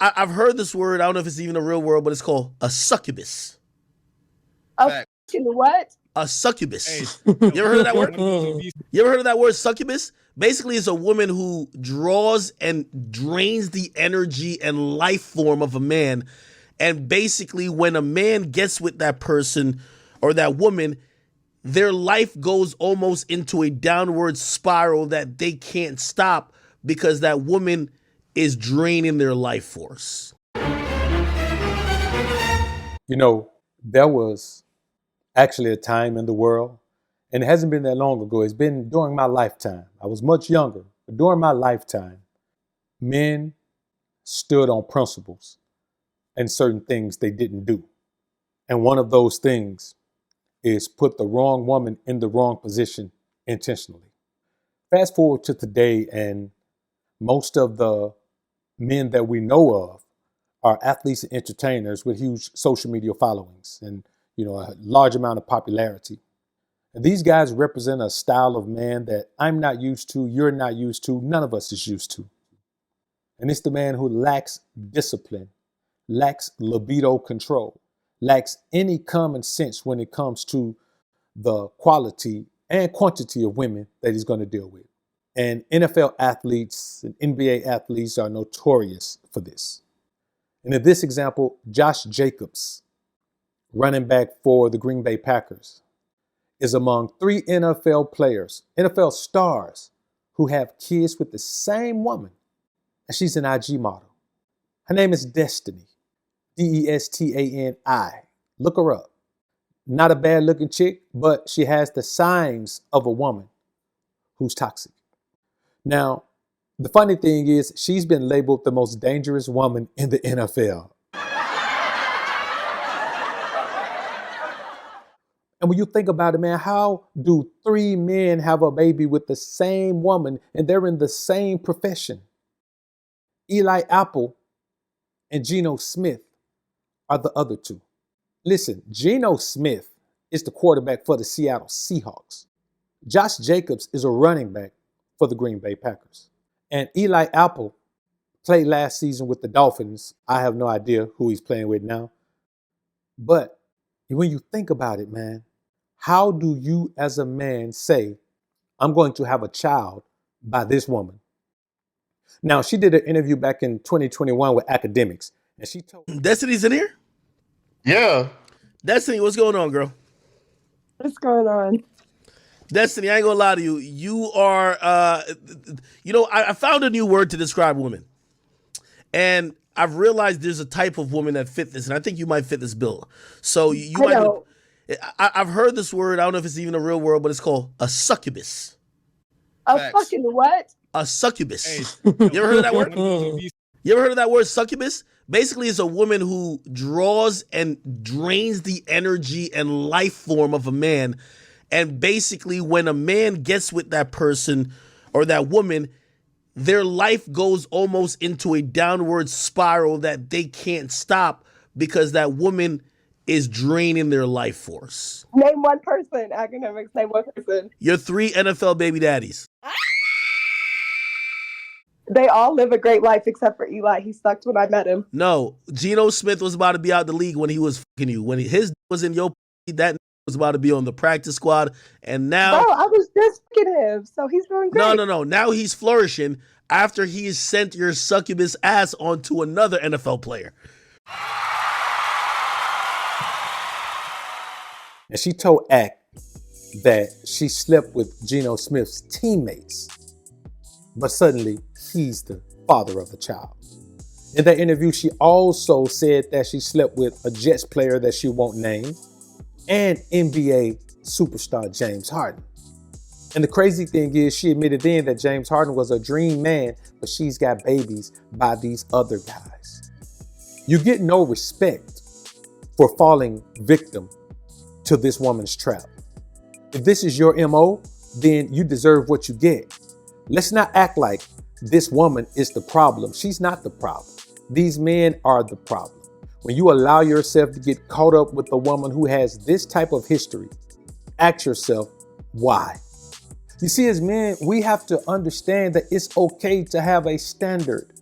I've heard this word. I don't know if it's even a real word, but it's called a succubus. A fucking what? A succubus. You ever heard of that word? You ever heard of that word, succubus? Basically, it's a woman who draws and drains the energy and life form of a man. And basically, when a man gets with that person or that woman, their life goes almost into a downward spiral that they can't stop because that woman is draining their life force. You know, there was actually a time in the world, and it hasn't been that long ago. It's been during my lifetime. I was much younger, but during my lifetime, men stood on principles and certain things they didn't do. And one of those things is put the wrong woman in the wrong position intentionally. Fast forward to today, and most of the men that we know of are athletes and entertainers with huge social media followings and, you know, a large amount of popularity. And these guys represent a style of man that I'm not used to, you're not used to, none of us is used to. And it's the man who lacks discipline, lacks libido control, lacks any common sense when it comes to the quality and quantity of women that he's going to deal with. And NFL athletes and NBA athletes are notorious for this. And in this example, Josh Jacobs, running back for the Green Bay Packers, is among 3 NFL players, NFL stars, who have kids with the same woman, and she's an IG model. Her name is Destiny, Destani. Look her up. Not a bad looking chick, but she has the signs of a woman who's toxic. Now, the funny thing is she's been labeled the most dangerous woman in the NFL. And when you think about it, man, how do 3 men have a baby with the same woman and they're in the same profession? Eli Apple and Geno Smith are the other 2. Listen, Geno Smith is the quarterback for the Seattle Seahawks. Josh Jacobs is a running back for the Green Bay Packers. And Eli Apple played last season with the Dolphins. I have no idea who he's playing with now. But when you think about it, man, how do you as a man say, I'm going to have a child by this woman? Now, she did an interview back in 2021 with Akademiks, and she told... Destiny's in here? Yeah. Destiny, what's going on, girl? What's going on? Destiny, I ain't gonna lie to you. You are, I found a new word to describe women. And I've realized there's a type of woman that fit this, and I think you might fit this bill. So I've heard this word. I don't know if it's even a real word, but it's called a succubus. A fucking what? A succubus. You ever heard of that word? You ever heard of that word, succubus? Basically, it's a woman who draws and drains the energy and life form of a man. And basically, when a man gets with that person or that woman, their life goes almost into a downward spiral that they can't stop because that woman is draining their life force. Name one person, Akademiks. Name one person. Your 3 NFL baby daddies. They all live a great life except for Eli. He sucked when I met him. No, Geno Smith was about to be out the league when he was fucking you. When his was in your that was about to be on the practice squad, and now... Bro, I was just fucking him, so he's doing great. No. Now he's flourishing after he's sent your succubus ass onto another NFL player. And she told Act that she slept with Geno Smith's teammates, but suddenly he's the father of the child. In that interview, she also said that she slept with a Jets player that she won't name and NBA superstar James Harden. And the crazy thing is, she admitted then that James Harden was a dream man, but she's got babies by these other guys. You get no respect for falling victim to this woman's trap. If this is your MO, then you deserve what you get. Let's not act like this woman is the problem. She's not the problem. These men are the problem. When you allow yourself to get caught up with a woman who has this type of history, ask yourself, why? You see, as men, we have to understand that it's okay to have a standard.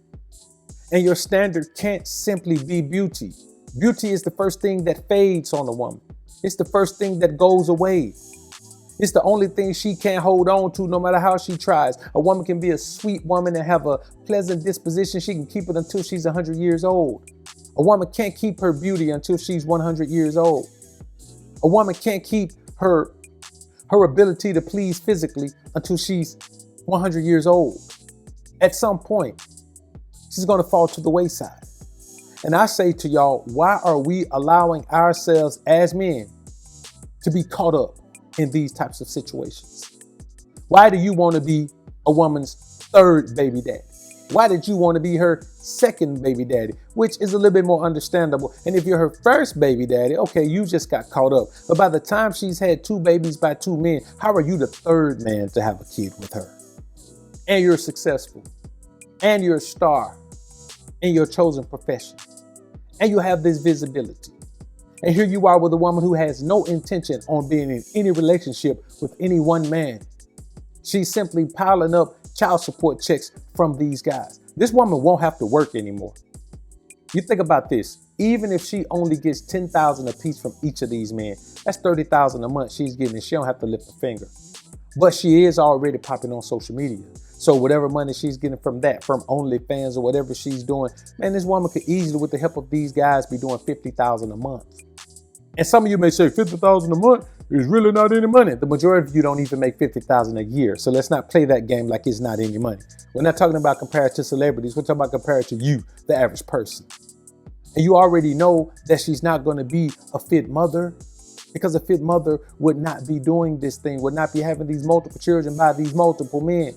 And your standard can't simply be beauty. Beauty is the first thing that fades on a woman. It's the first thing that goes away. It's the only thing she can't hold on to no matter how she tries. A woman can be a sweet woman and have a pleasant disposition. She can keep it until she's 100 years old. A woman can't keep her beauty until she's 100 years old. A woman can't keep her ability to please physically until she's 100 years old. At some point, she's going to fall to the wayside. And I say to y'all, why are we allowing ourselves as men to be caught up in these types of situations? Why do you want to be a woman's third baby daddy? Why did you want to be her second baby daddy, which is a little bit more understandable? And if you're her first baby daddy, okay, you just got caught up. But by the time she's had 2 babies by 2 men, how are you the third man to have a kid with her? And you're successful, and you're a star in your chosen profession, and you have this visibility. And here you are with a woman who has no intention on being in any relationship with any one man. She's simply piling up child support checks from these guys. This woman won't have to work anymore. You think about this. Even if she only gets $10,000 a piece from each of these men, that's $30,000 a month she's getting, and she don't have to lift a finger. But she is already popping on social media. So whatever money she's getting from that, from OnlyFans or whatever she's doing, man, this woman could easily, with the help of these guys, be doing $50,000 a month. And some of you may say $50,000 a month is really not any money. The majority of you don't even make $50,000 a year. So let's not play that game like it's not any money. We're not talking about compared to celebrities. We're talking about compared to you, the average person. And you already know that she's not going to be a fit mother, because a fit mother would not be doing this thing, would not be having these multiple children by these multiple men.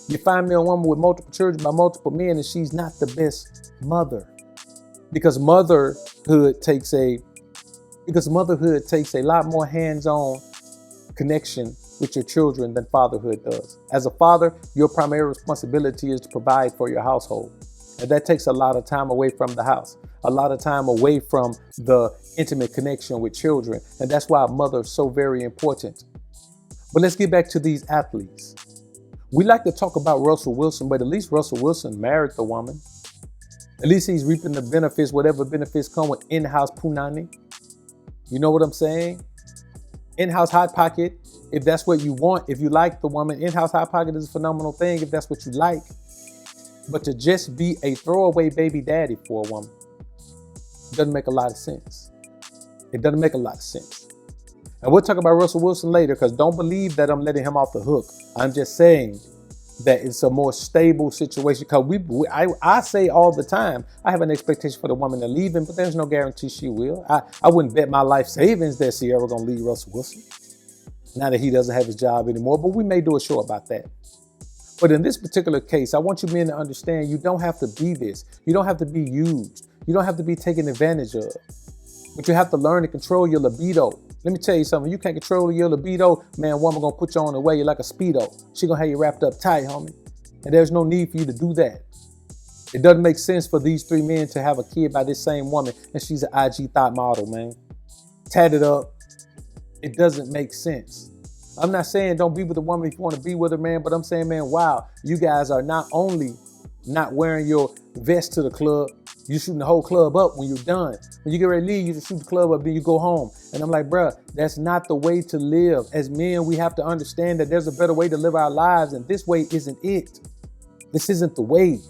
You find me a woman with multiple children by multiple men, and she's not the best mother, because motherhood takes a lot more hands-on connection with your children than fatherhood does. As a father, your primary responsibility is to provide for your household. And that takes a lot of time away from the house, a lot of time away from the intimate connection with children. And that's why a mother is so very important. But let's get back to these athletes. We like to talk about Russell Wilson, but at least Russell Wilson married the woman. At least he's reaping the benefits, whatever benefits come with in-house punani. You know what I'm saying? In-house hot pocket, if that's what you want, if you like the woman, in-house hot pocket is a phenomenal thing if that's what you like. But to just be a throwaway baby daddy for a woman doesn't make a lot of sense. It doesn't make a lot of sense. And we'll talk about Russell Wilson later, because don't believe that I'm letting him off the hook. I'm just saying that it's a more stable situation, because I say all the time, I have an expectation for the woman to leave him, but there's no guarantee she will. I wouldn't bet my life savings that she ever gonna leave Russell Wilson. Now that he doesn't have his job anymore, but we may do a show about that. But in this particular case, I want you men to understand you don't have to be this. You don't have to be used. You don't have to be taken advantage of. But you have to learn to control your libido. Let me tell you something. You can't control your libido, man, woman gonna put you on the way like a Speedo. She gonna have you wrapped up tight, homie. And there's no need for you to do that. It doesn't make sense for these 3 men to have a kid by this same woman, and she's an IG thought model, man. Tatted up. It doesn't make sense. I'm not saying don't be with a woman if you want to be with her, man, but I'm saying, man, wow, you guys are not only not wearing your vest to the club, you're shooting the whole club up when you're done. When you get ready to leave, you just shoot the club up, then you go home. And I'm like, bruh, that's not the way to live. As men, we have to understand that there's a better way to live our lives, and this way isn't it. This isn't the way.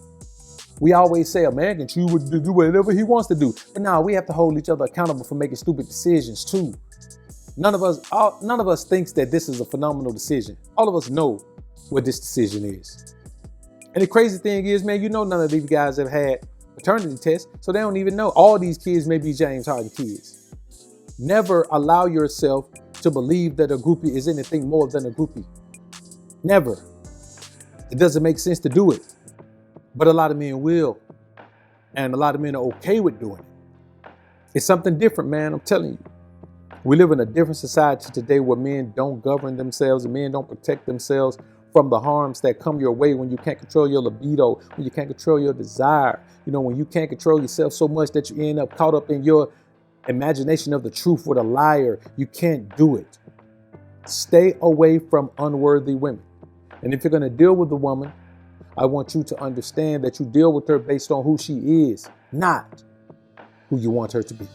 We always say a man can choose to do whatever he wants to do. But now we have to hold each other accountable for making stupid decisions too. None of us thinks that this is a phenomenal decision. All of us know what this decision is. And the crazy thing is, man, you know none of these guys have had paternity tests, so they don't even know. All these kids may be James Harden kids. Never allow yourself to believe that a groupie is anything more than a groupie. Never. It doesn't make sense to do it. But a lot of men will. And a lot of men are okay with doing it. It's something different, man, I'm telling you. We live in a different society today where men don't govern themselves and men don't protect themselves from the harms that come your way when you can't control your libido, when you can't control your desire. You know, when you can't control yourself so much that you end up caught up in your imagination of the truth with a liar. You can't do it. Stay away from unworthy women. And if you're going to deal with a woman I want you to understand that you deal with her based on who she is, not who you want her to be.